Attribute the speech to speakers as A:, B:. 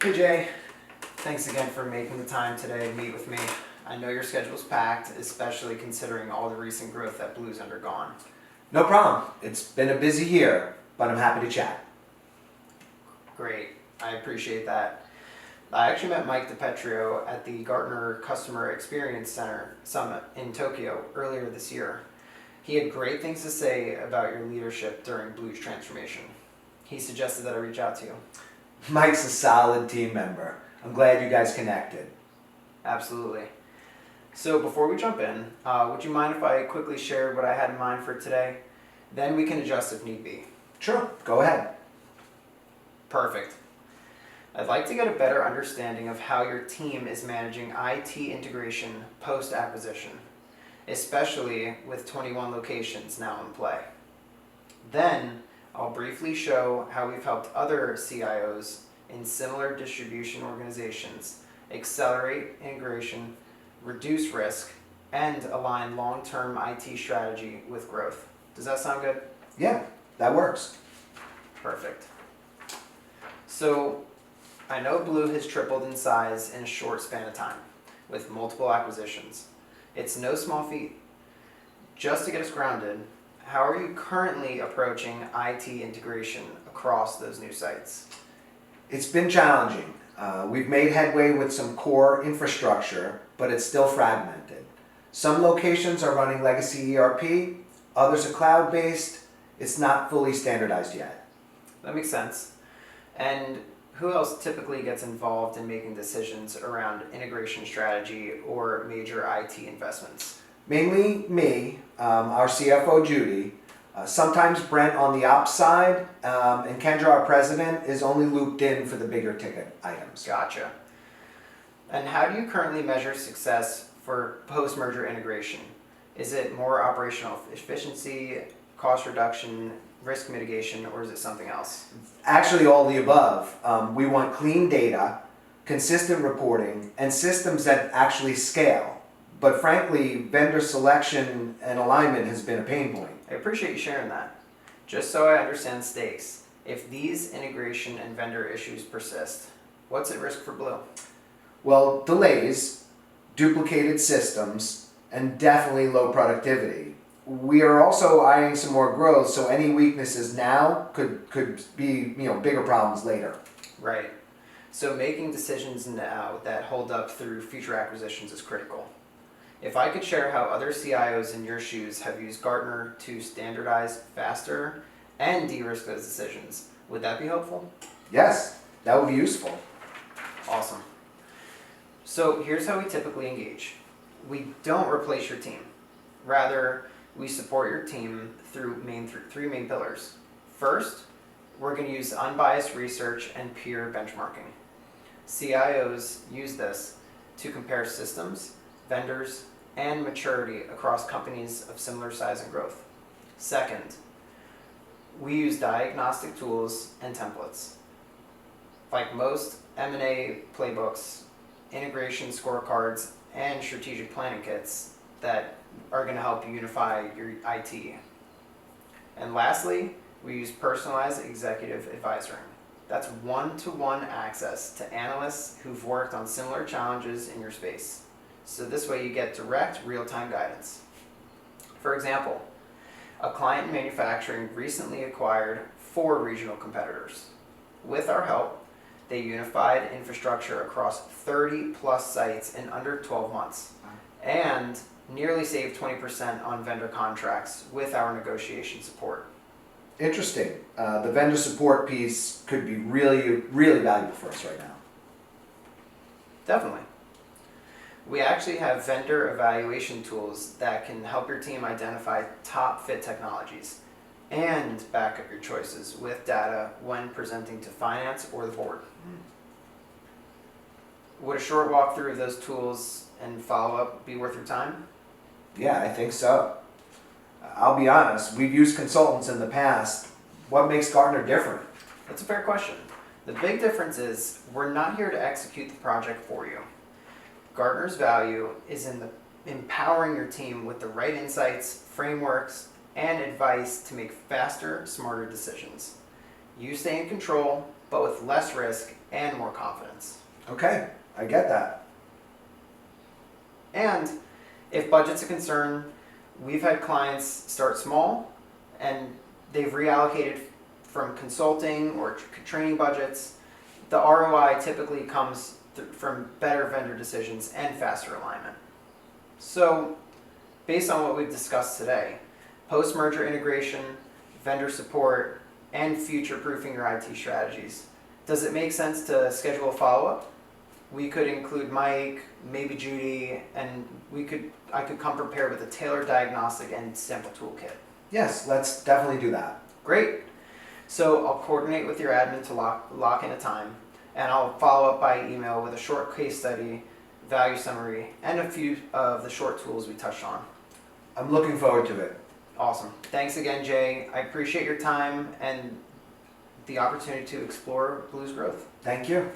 A: Hey Jay, thanks again for making the time today to meet with me. I know your schedule's packed, especially considering all the recent growth that Blue's undergone.
B: No problem. It's been a busy year, but I'm happy to chat.
A: Great, I appreciate that. I actually met Mike DiPetrio at the Gartner Customer Experience Center Summit in Tokyo earlier this year. He had great things to say about your leadership during Blue's transformation. He suggested that I reach out to you.
B: Mike's a solid team member. I'm glad you guys connected.
A: Absolutely. So before we jump in, would you mind if I quickly shared what I had in mind for today? Then we can adjust if need be.
B: Sure, go ahead.
A: Perfect. I'd like to get a better understanding of how your team is managing IT integration post-acquisition, especially with 21 locations now in play. Then, I'll briefly show how we've helped other CIOs in similar distribution organizations accelerate integration, reduce risk, and align long-term IT strategy with growth. Does that sound good?
B: Yeah, that works.
A: Perfect. So, I know Blue has tripled in size in a short span of time with multiple acquisitions. It's no small feat. Just to get us grounded, how are you currently approaching IT integration across those new sites?
B: It's been challenging. We've made headway with some core infrastructure, but it's still fragmented. Some locations are running legacy ERP, others are cloud-based. It's not fully standardized yet.
A: That makes sense. And who else typically gets involved in making decisions around integration strategy or major IT investments?
B: Mainly me, our CFO Judy, sometimes Brent on the ops side, and Kendra, our president, is only looped in for the bigger ticket items.
A: Gotcha. And how do you currently measure success for post-merger integration? Is it more operational efficiency, cost reduction, risk mitigation, or is it something else?
B: Actually, all the above. We want clean data, consistent reporting, and systems that actually scale. But frankly, vendor selection and alignment has been a pain point.
A: I appreciate you sharing that. Just so I understand stakes, if these integration and vendor issues persist, what's at risk for Blue?
B: Well, delays, duplicated systems, and definitely low productivity. We are also eyeing some more growth, so any weaknesses now could be bigger problems later.
A: Right. So making decisions now that hold up through future acquisitions is critical. If I could share how other CIOs in your shoes have used Gartner to standardize faster and de-risk those decisions, would that be helpful?
B: Yes, that would be useful.
A: Awesome. So here's how we typically engage. We don't replace your team. Rather, we support your team through three main pillars. First, we're going to use unbiased research and peer benchmarking. CIOs use this to compare systems, vendors, and maturity across companies of similar size and growth. Second, we use diagnostic tools and templates. Like most M&A playbooks, integration scorecards, and strategic planning kits that are going to help you unify your IT. And lastly, we use personalized executive advisory. That's one-to-one access to analysts who've worked on similar challenges in your space. So this way you get direct, real-time guidance. For example, a client in manufacturing recently acquired 4 regional competitors. With our help, they unified infrastructure across 30 plus sites in under 12 months and nearly saved 20% on vendor contracts with our negotiation support.
B: Interesting. The vendor support piece could be really, really valuable for us right now.
A: Definitely. We actually have vendor evaluation tools that can help your team identify top fit technologies and back up your choices with data when presenting to finance or the board. Would a short walkthrough of those tools and follow-up be worth your time?
B: Yeah, I think so. I'll be honest, we've used consultants in the past. What makes Gartner different?
A: That's a fair question. The big difference is we're not here to execute the project for you. Gartner's value is in empowering your team with the right insights, frameworks, and advice to make faster, smarter decisions. You stay in control, but with less risk and more confidence.
B: Okay, I get that.
A: And if budget's a concern, we've had clients start small and they've reallocated from consulting or training budgets. The ROI typically comes from better vendor decisions and faster alignment. So, based on what we've discussed today, post-merger integration, vendor support, and future-proofing your IT strategies, does it make sense to schedule a follow-up? We could include Mike, maybe Judy, and I could come prepared with a tailored diagnostic and sample toolkit.
B: Yes, let's definitely do that.
A: Great. So I'll coordinate with your admin to lock in a time, and I'll follow up by email with a short case study, value summary, and a few of the short tools we touched on.
B: I'm looking forward to it.
A: Awesome. Thanks again, Jay. I appreciate your time and the opportunity to explore Blue's growth.
B: Thank you.